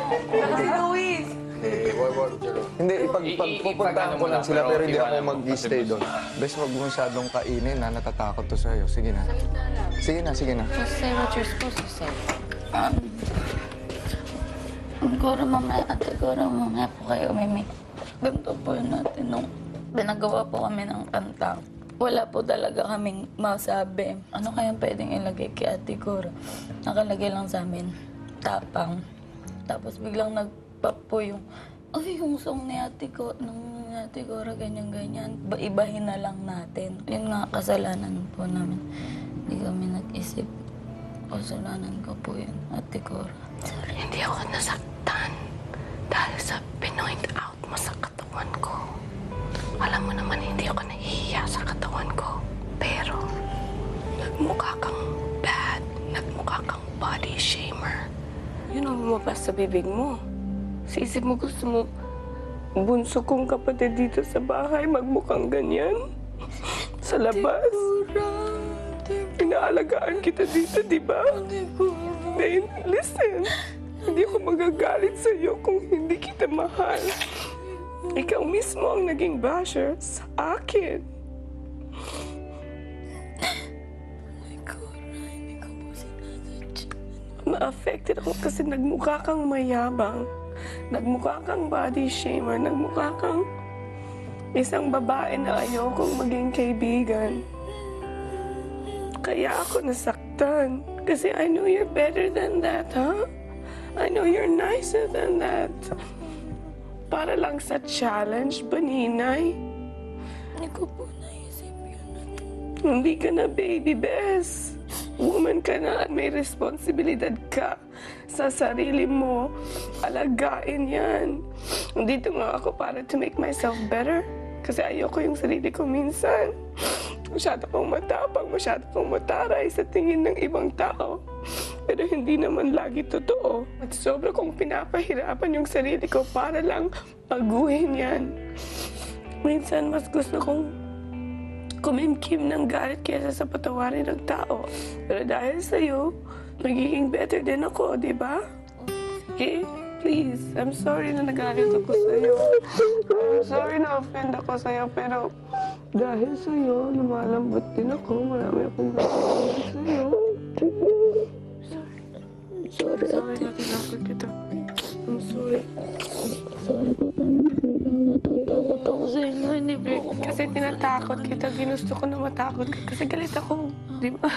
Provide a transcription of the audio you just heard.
Si Luis! Hindi, ipagpupuntahan ko lang sila pero hindi ako mag-stay doon. Bes, wag mo masyadong kainin na natatakot to sa'yo. Sige na. Sige na, sige na. Just say what you're supposed to say. Siguro mamaya, siguro mamaya po kayo umimik. Ganito po yun natin nung pinagawa po kami ng kanta. Wala po talaga kaming masabi. Ano kayang pwedeng ilagay kay Ate Cora? Nakalagay lang sa amin, tapang. Tapos biglang nagpap po yung, ay, yung song ni Ate Cora, ganyan-ganyan. Ibahin na lang natin. Yun nga, kasalanan po namin. Hindi kami nag-isip. Kasalanan ko po yun, Ate Cora. Sorry, hindi ako nasaktan dahil sa pinoint out mo sa katawan ko. Alam mo naman, hindi ako nahihiya sa katawan ko. Pero, nagmukha kang bad. Nagmukha kang body shamer. Yun ang lumabas sa bibig mo. Sa isip mo gusto mo, bunso kong kapatid dito sa bahay, magmukhang ganyan. Sa labas. Inaalagaan kita dito, di ba? Then, listen. Hindi ako magagalit sa'yo kung hindi kita mahal. Ikaw mismo ang naging basher sa akin. Ma-affected ako kasi nagmukha kang mayabang. Nagmukha kang body shamer. Nagmukha kang isang babae na ayokong maging kaibigan. Kaya ako nasaktan. Kasi I know you're better than that, huh? I know you're nicer than that. Para lang sa challenge, baninay. Hindi ko po naisip yun. Hindi ka na baby, Bes. Woman ka na at may responsibilidad ka sa sarili mo. Alagain yan. Nandito nga ako para to make myself better. Kasi ayoko yung sarili ko minsan. Masyado kong matapang, masyado kong mataray sa tingin ng ibang tao. Pero hindi naman lagi totoo. At sobra kong pinapahirapan yung sarili ko para lang baguhin yan. Minsan mas gusto kong kumimkim ng galit kaysa sa patawarin ng tao. Pero dahil sa'yo, nagiging better din ako, di ba? Okay? Please, I'm sorry na nagalit ako sa'yo. I'm sorry na offend ako sa'yo, pero dahil sa'yo, lumalambot din ako. Marami akong nagagalit sa'yo. Sorry, Sorry na tinakot kita. I'm sorry. sorry po talaga. Natatakot ako sa inyo. Hindi po ako Kasi tinatakot kita. Ginusto ko na matakot ka. Kasi galit ako. Di ba?